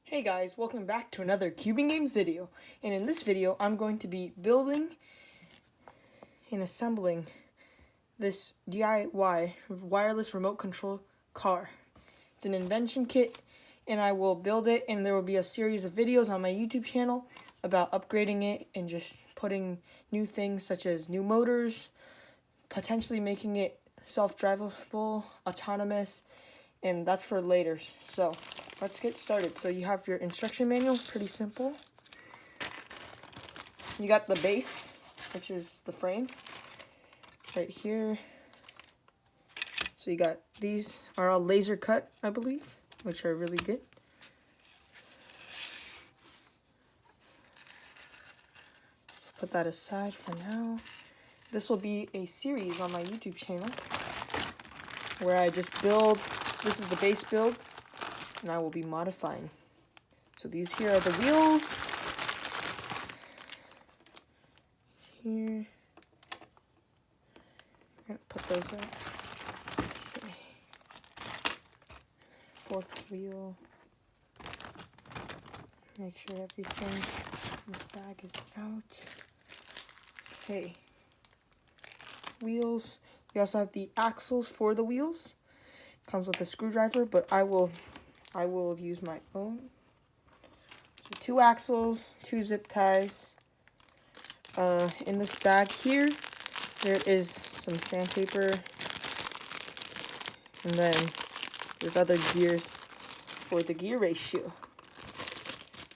Hey guys, welcome back to another Cubing Games video. And in this video, I'm going to be building and assembling this DIY wireless remote control car. It's an invention kit, and I will build it, and there will be a series of videos on my YouTube channel about upgrading it and just putting new things such as new motors, potentially making it self-drivable, autonomous, and that's for later. So let's get started. So you have your instruction manual, pretty simple. You got the base, which is the frames, right here. So you got, these are all laser cut, I believe, which are really good. Put that aside for now. This will be a series on my YouTube channel where I just build, this is the base build, and I will be modifying. So these here are the wheels. Here. I'm gonna put those up. Okay. Fourth wheel. Make sure everything in this bag is out. Okay. Wheels. You also have the axles for the wheels. Comes with a screwdriver, but I will use my own. So 2 axles, 2 zip ties. In this bag here, there is some sandpaper, and then there's other gears for the gear ratio.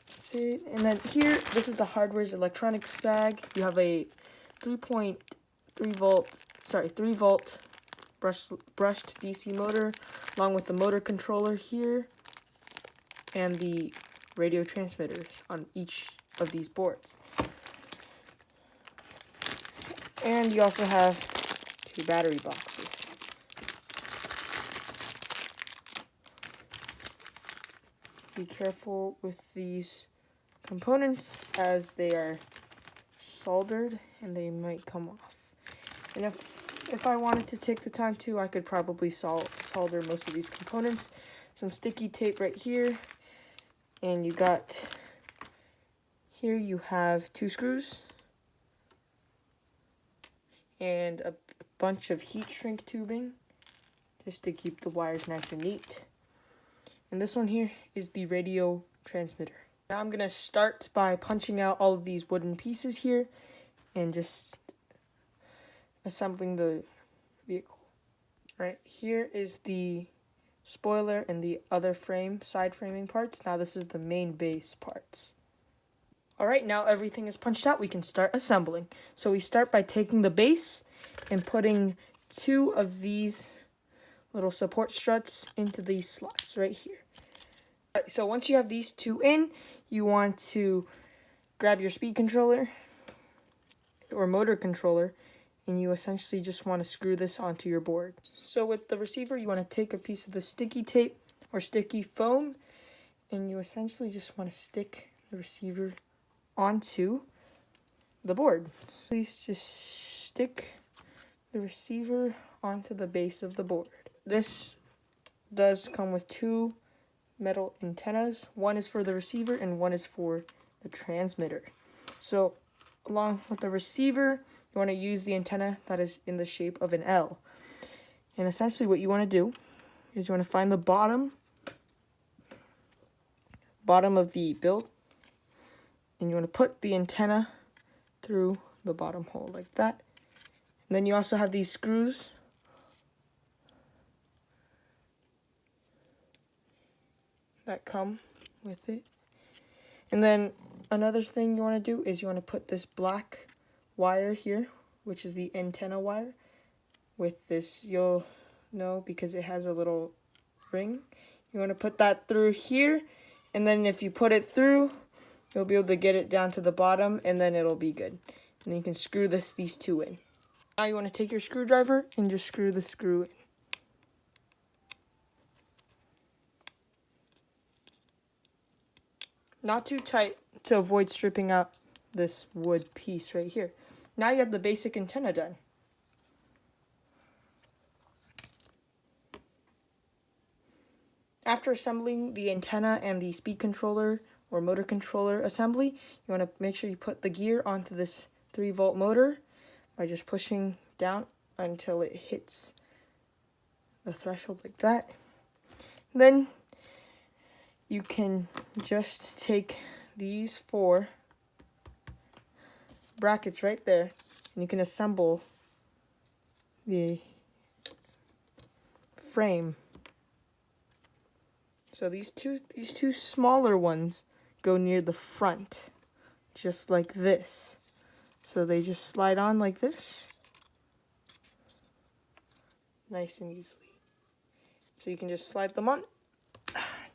That's it. And then here, this is the hardware's electronics bag. You have a 3 volt brushed DC motor, along with the motor controller here, and the radio transmitters on each of these boards. And you also have 2 battery boxes. Be careful with these components as they are soldered and they might come off. And if I wanted to take the time to, I could probably solder most of these components. Some sticky tape right here. And you got, here you have 2 screws. And a bunch of heat shrink tubing, just to keep the wires nice and neat. And this one here is the radio transmitter. Now I'm going to start by punching out all of these wooden pieces here and just assembling the vehicle. Right here is the spoiler and the other side framing parts. Now this is the main base parts. Alright, now everything is punched out, we can start assembling. So we start by taking the base and putting 2 of these little support struts into these slots right here. Right, so once you have these 2 in, you want to grab your speed controller or motor controller, and you essentially just want to screw this onto your board. So with the receiver, you want to take a piece of the sticky tape or sticky foam, and you essentially just want to stick the receiver onto the board. So please just stick the receiver onto the base of the board. This does come with 2 metal antennas. One is for the receiver and one is for the transmitter. So along with the receiver, you want to use the antenna that is in the shape of an L. And essentially what you want to do is you want to find the bottom of the build, and you want to put the antenna through the bottom hole like that. And then you also have these screws that come with it. And then another thing you want to do is you want to put this black wire here, which is the antenna wire, with this, you'll know because it has a little ring. You want to put that through here, and then if you put it through, you'll be able to get it down to the bottom, and then it'll be good. And then you can screw these 2 in. Now you want to take your screwdriver and just screw the screw in. Not too tight to avoid stripping out this wood piece right here. Now you have the basic antenna done. after assembling the antenna and the speed controller or motor controller assembly, you want to make sure you put the gear onto this 3-volt motor by just pushing down until it hits the threshold like that. Then you can just take these 4 brackets right there and you can assemble the frame. So these two smaller ones go near the front, just like this. So they just slide on like this, nice and easily. So you can just slide them on,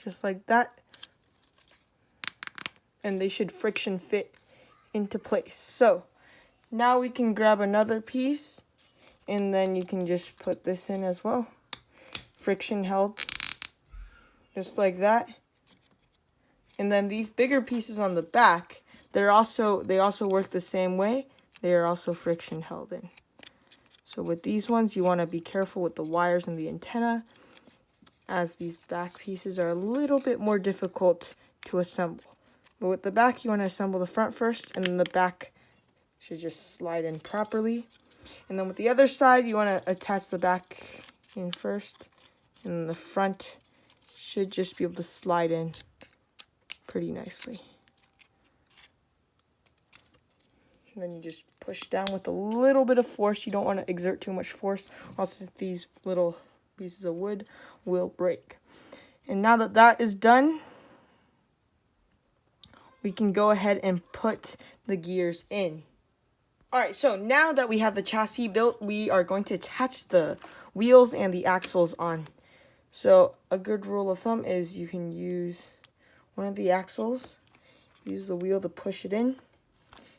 just like that, and they should friction fit into place. So now we can grab another piece, and then you can just put this in as well. Friction held, just like that. And then these bigger pieces on the back, they also work the same way. They are also friction held in. So with these ones, you want to be careful with the wires and the antenna, as these back pieces are a little bit more difficult to assemble. But with the back, you want to assemble the front first, and then the back should just slide in properly. And then with the other side, you want to attach the back in first, and then the front should just be able to slide in pretty nicely. And then you just push down with a little bit of force. You don't want to exert too much force, else these little pieces of wood will break. And now that that is done, we can go ahead and put the gears in. Alright, so now that we have the chassis built, we are going to attach the wheels and the axles on. So a good rule of thumb is you can use one of the axles, use the wheel to push it in.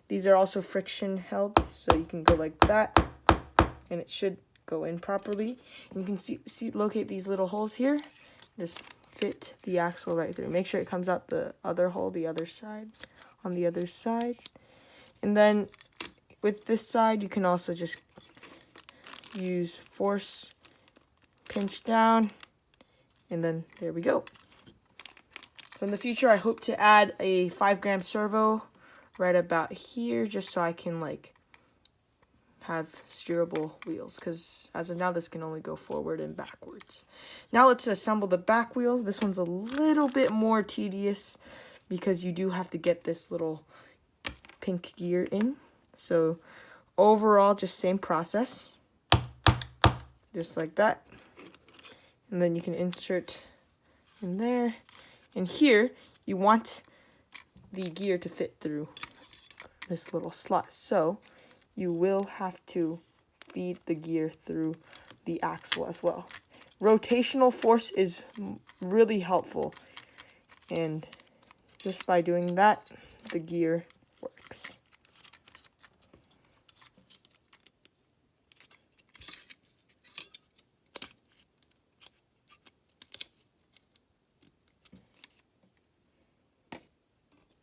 These are also friction held, so you can go like that, and it should go in properly. And you can see locate these little holes here. Just fit the axle right through. Make sure it comes out the other hole, the other side, on the other side. And then with this side, you can also just use force, pinch down, and then there we go. So in the future, I hope to add a 5-gram servo right about here, just so I can like have steerable wheels, because as of now this can only go forward and backwards. Now let's assemble the back wheels. This one's a little bit more tedious because you do have to get this little pink gear in. So overall, just same process, just like that. And then you can insert in there, and here you want the gear to fit through this little slot, so you will have to feed the gear through the axle as well. Rotational force is really helpful, and just by doing that, the gear works.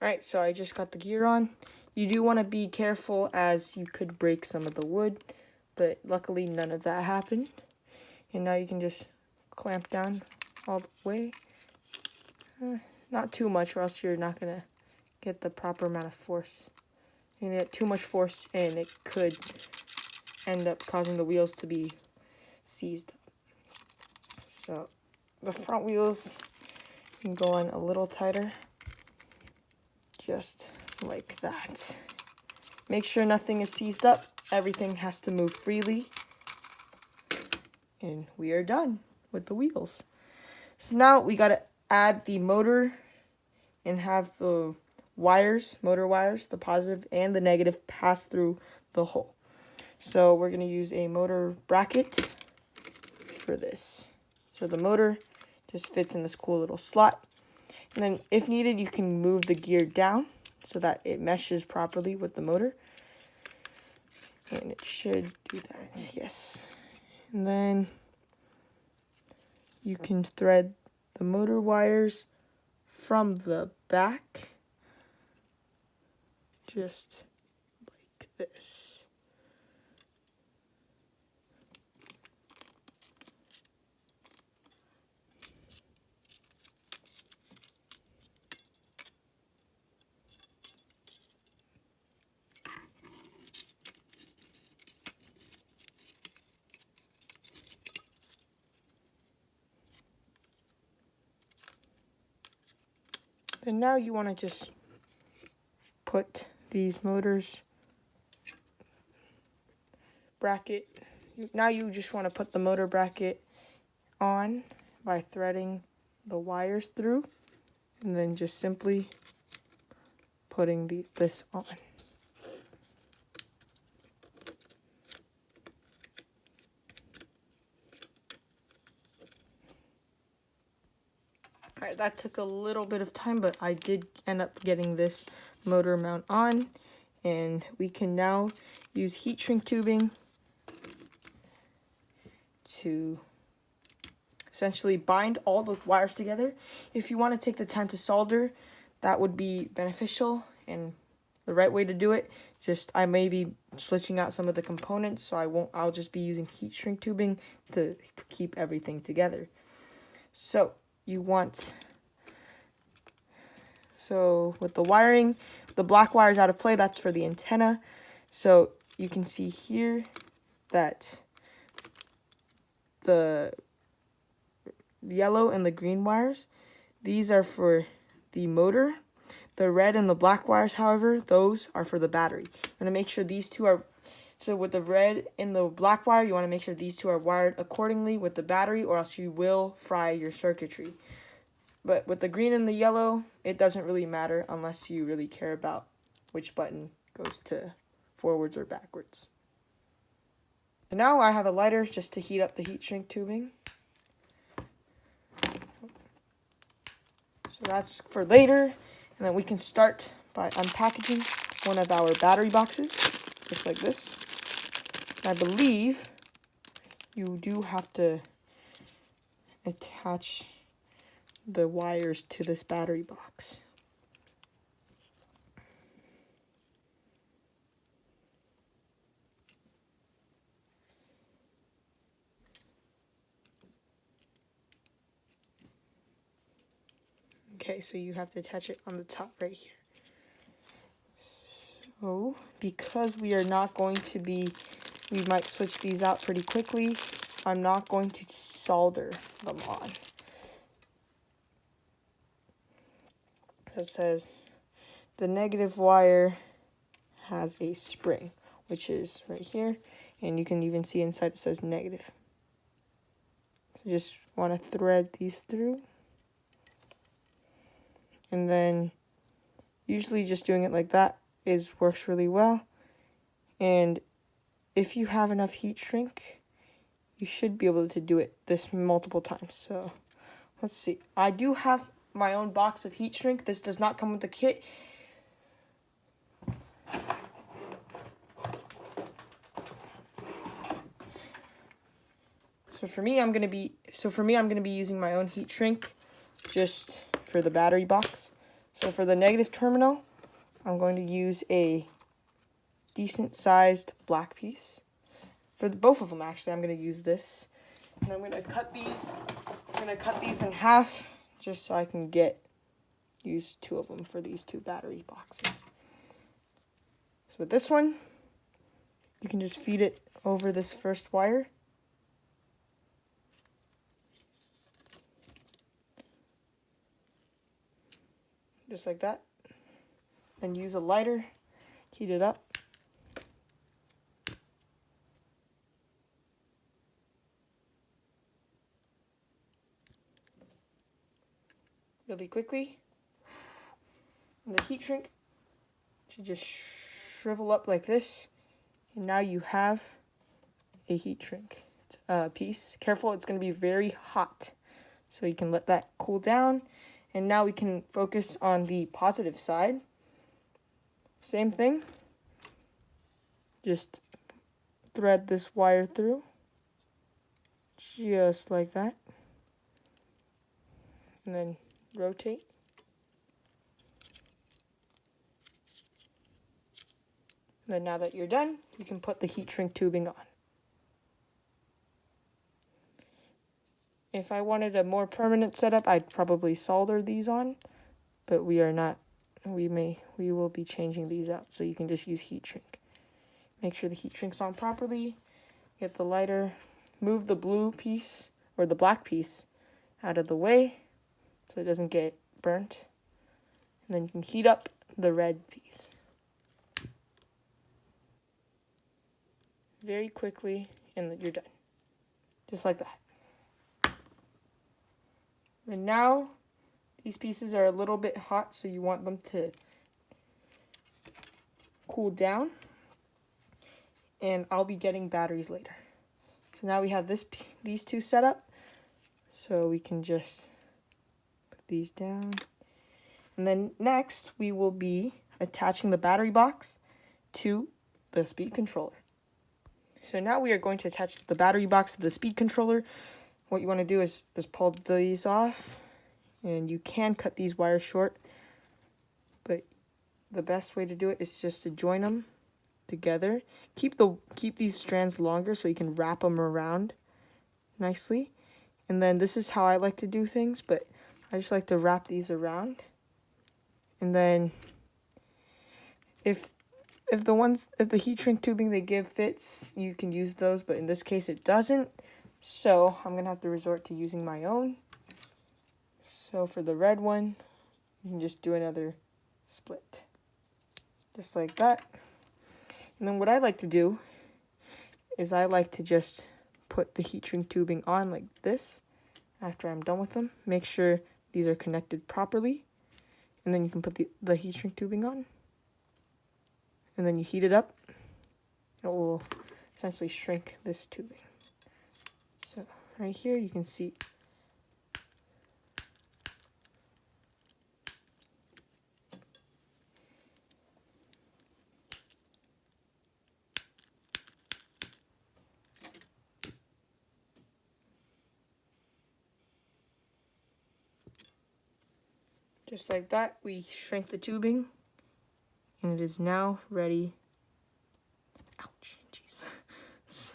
Alright, so I just got the gear on. You do want to be careful, as you could break some of the wood, but luckily none of that happened. And now you can just clamp down all the way. Not too much, or else you're not going to get the proper amount of force. You get too much force, and it could end up causing the wheels to be seized up. So the front wheels can go on a little tighter, just like that. Make sure nothing is seized up. Everything has to move freely. And we are done with the wheels. So now we got to add the motor and have the wires, motor wires, the positive and the negative, pass through the hole. So we're going to use a motor bracket for this. So the motor just fits in this cool little slot. And then if needed, you can move the gear down so that it meshes properly with the motor. And it should do that, yes. And then you can thread the motor wires from the back, just like this. Then now you want to just put these motors bracket. Now you just want to put the motor bracket on by threading the wires through, and then just simply putting this on. Alright, that took a little bit of time, but I did end up getting this motor mount on, and we can now use heat shrink tubing to essentially bind all the wires together. If you want to take the time to solder, that would be beneficial, and the right way to do it, I may be switching out some of the components, so I'll just be using heat shrink tubing to keep everything together. So with the wiring, the black wire is out of play, that's for the antenna. So you can see here that the yellow and the green wires, these are for the motor. The red and the black wires, however, those are for the battery. I'm going to make sure these two are, so with the red and the black wire, you want to make sure these two are wired accordingly with the battery, or else you will fry your circuitry. But with the green and the yellow, it doesn't really matter unless you really care about which button goes to forwards or backwards. So now I have a lighter just to heat up the heat shrink tubing. So that's for later. And then we can start by unpackaging one of our battery boxes, just like this. I believe you do have to attach the wires to this battery box. Okay, so you have to attach it on the top right here. So, because we are not going to be, we might switch these out pretty quickly, I'm not going to solder them on. It says the negative wire has a spring, which is right here, and you can even see inside it says negative. So just want to thread these through, and then usually just doing it like that works really well. And if you have enough heat shrink, you should be able to do it this multiple times. So let's see. I do have my own box of heat shrink. This does not come with the kit. So for me, I'm gonna be using my own heat shrink just for the battery box. So for the negative terminal, I'm going to use a decent sized black piece. For both of them, actually, I'm going to use this. And I'm going to cut these in half just so I can use two of them for these two battery boxes. So with this one, you can just feed it over this first wire. Just like that. And use a lighter, heat it up. Really quickly. And the heat shrink should just shrivel up like this. And now you have a heat shrink piece. Careful, it's going to be very hot. So you can let that cool down. And now we can focus on the positive side. Same thing. Just thread this wire through. Just like that. And then rotate. And then now that you're done, you can put the heat shrink tubing on. If I wanted a more permanent setup, I'd probably solder these on, but we are not. We will be changing these out, so you can just use heat shrink. Make sure the heat shrink's on properly. Get the lighter, move the blue piece or the black piece out of the way so it doesn't get burnt. And then you can heat up the red piece. Very quickly, and you're done. Just like that. And now, these pieces are a little bit hot, so you want them to cool down. And I'll be getting batteries later. So now we have these two set up. So we can just put these down. And then next, we will be attaching the battery box to the speed controller. So now we are going to attach the battery box to the speed controller. What you want to do is just pull these off. And you can cut these wires short. But the best way to do it is just to join them together. Keep these strands longer so you can wrap them around nicely. And then this is how I like to do things, but I just like to wrap these around. And then if the heat shrink tubing they give fits, you can use those, but in this case it doesn't. So I'm gonna have to resort to using my own. So for the red one, you can just do another split. Just like that. And then what I like to do is I like to just put the heat shrink tubing on like this after I'm done with them. Make sure these are connected properly. And then you can put the heat shrink tubing on. And then you heat it up. It will essentially shrink this tubing. So right here you can see just like that. We shrink the tubing and it is now ready. Ouch, jeez.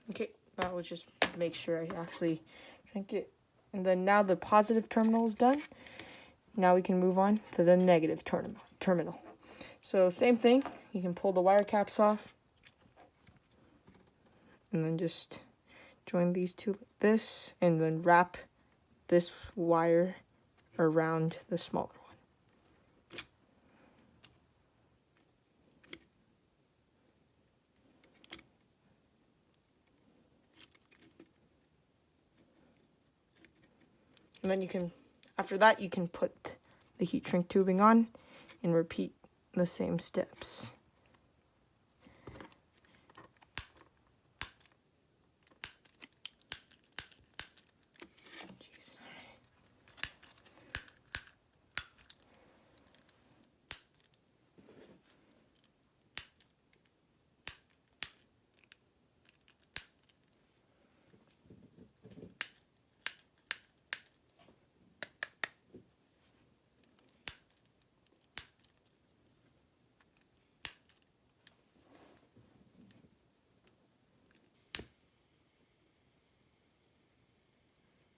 Okay, that was just make sure I actually shrink it. And then now the positive terminal is done. Now we can move on to the negative terminal. So same thing, you can pull the wire caps off. And then just join these two like this, and then wrap this wire around the smaller one. And then you can, after that, you can put the heat shrink tubing on and repeat the same steps.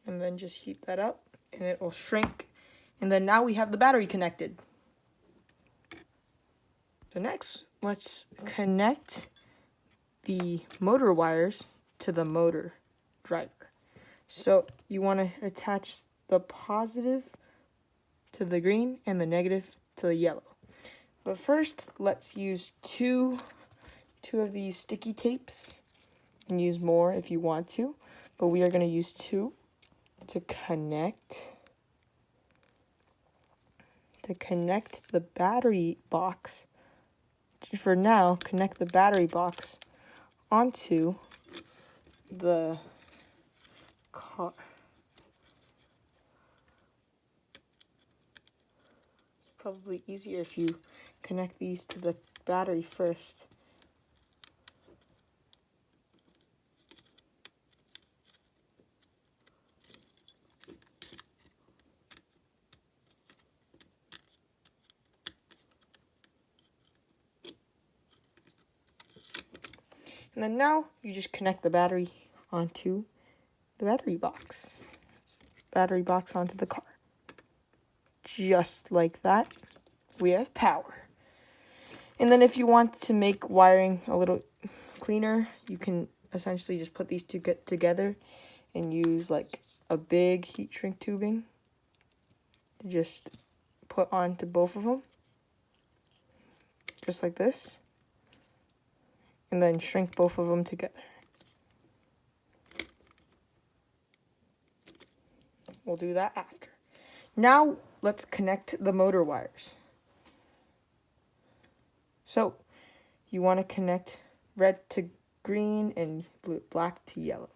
And then just heat that up and it will shrink. And then now we have the battery connected. So next, let's connect the motor wires to the motor driver. So you want to attach the positive to the green and the negative to the yellow. But first, let's use two of these sticky tapes. You can use more if you want to, but we are going to use two to connect the battery box. For now, connect the battery box onto the car. It's probably easier if you connect these to the battery first. And then now you just connect the battery onto the battery box. Battery box onto the car. Just like that, we have power. And then if you want to make wiring a little cleaner, you can essentially just put these two together and use like a big heat shrink tubing to just put onto both of them, just like this, and then shrink both of them together. We'll do that after. Now let's connect the motor wires. So you want to connect red to green and black to yellow.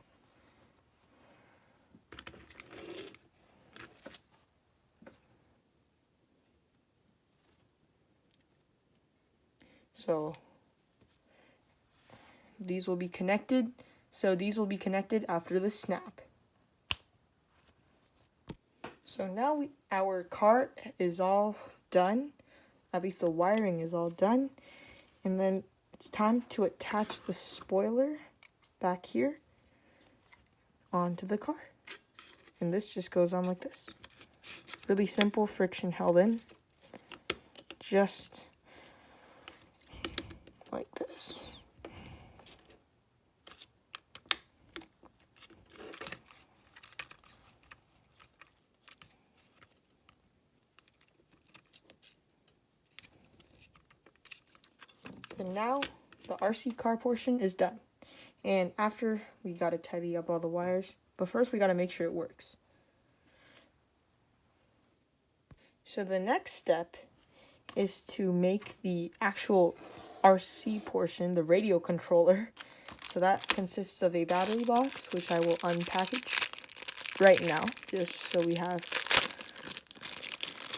So these will be connected. So these will be connected after the snap. So now our car is all done. At least the wiring is all done. And then it's time to attach the spoiler back here onto the car. And this just goes on like this. Really simple, friction held in. Just like this. And now the RC car portion is done. And after, we gotta tidy up all the wires. But first we gotta make sure it works. So the next step is to make the actual RC portion, the radio controller. So that consists of a battery box, which I will unpackage right now, just so we have.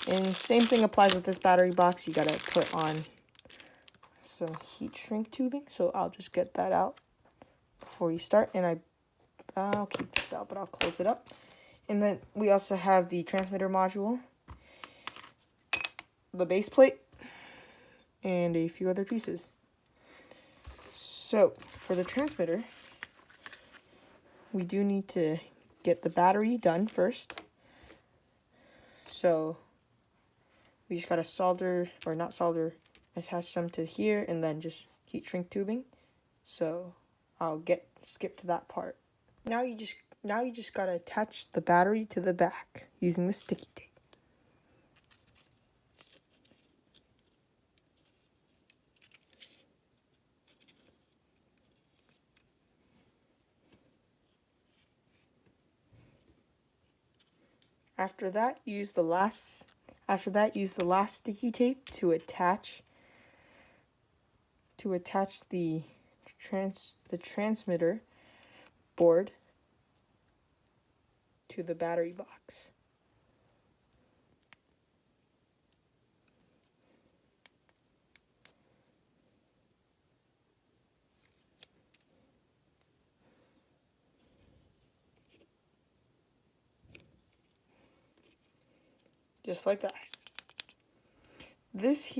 And same thing applies with this battery box. You gotta put on some heat shrink tubing, so I'll just get that out before you start, and I'll keep this out, but I'll close it up. And then we also have the transmitter module, the base plate, and a few other pieces. So for the transmitter, we do need to get the battery done first. So we just gotta solder, or not solder, attach them to here, and then just heat shrink tubing. So I'll skip to that part. Now you just gotta attach the battery to the back using the sticky tape. After that, use the last sticky tape to attach the transmitter board to the battery box. Just like that. This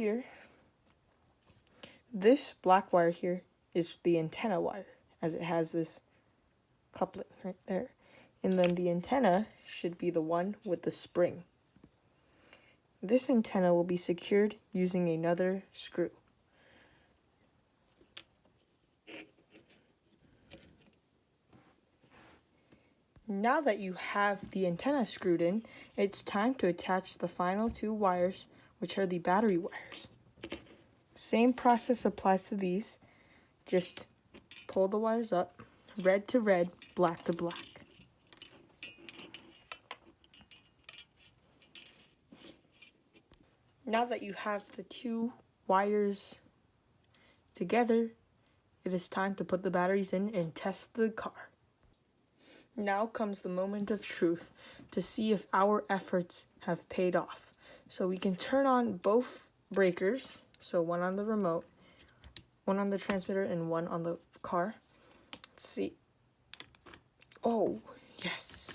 black wire here is the antenna wire, as it has this coupling right there. And then the antenna should be the one with the spring. This antenna will be secured using another screw. Now that you have the antenna screwed in, it's time to attach the final two wires, which are the battery wires. Same process applies to these. Just pull the wires up, red to red, black to black. Now that you have the two wires together, it is time to put the batteries in and test the car. Now comes the moment of truth to see if our efforts have paid off. So we can turn on both breakers, so one on the remote, one on the transmitter, and one on the car. Let's see. Oh, yes.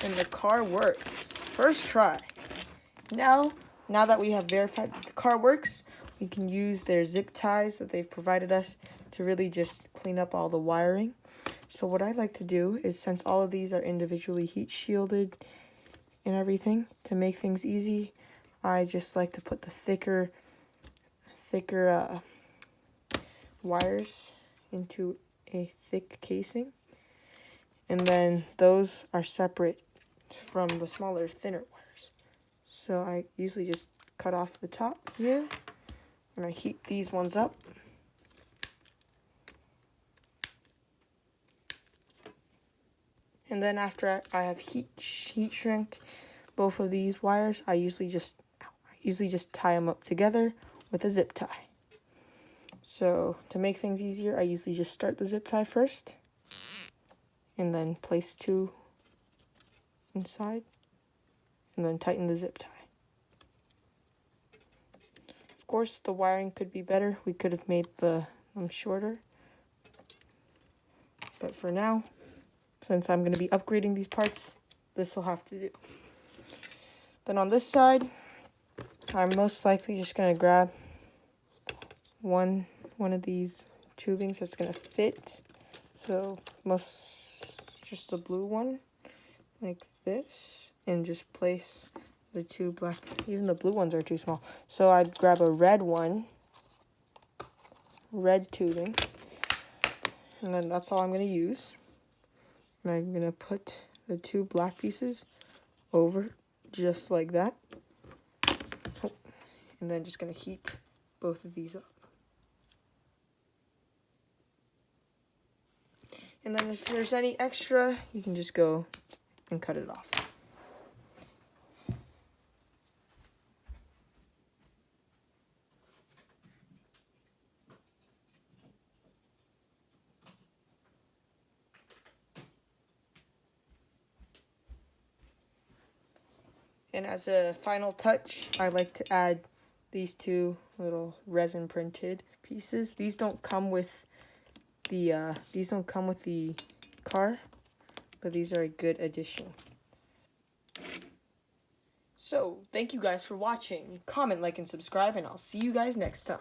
And the car works. First try. Now that we have verified that the car works, we can use their zip ties that they've provided us to really just clean up all the wiring. So what I like to do is, since all of these are individually heat shielded and everything, to make things easy, I just like to put the thicker wires into a thick casing. And then those are separate from the smaller, thinner wires. So I usually just cut off the top here, and I heat these ones up. And then after I have heat shrink both of these wires, I usually just tie them up together with a zip tie. So to make things easier, I usually just start the zip tie first, and then place 2 inside, and then tighten the zip tie. Of course, the wiring could be better. We could have made them shorter. But for now, since I'm going to be upgrading these parts, this will have to do. Then on this side, I'm most likely just going to grab one of these tubings that's going to fit. So just the blue one, like this, and just place the 2 black. Even the blue ones are too small. So I'd grab a red one, red tubing, and then that's all I'm going to use. And I'm going to put the 2 black pieces over just like that. And then just going to heat both of these up. And then if there's any extra, you can just go and cut it off. And as a final touch, I like to add these 2 little resin printed pieces. These don't come with the car, but these are a good addition. So, thank you guys for watching. Comment, like, and subscribe, and I'll see you guys next time.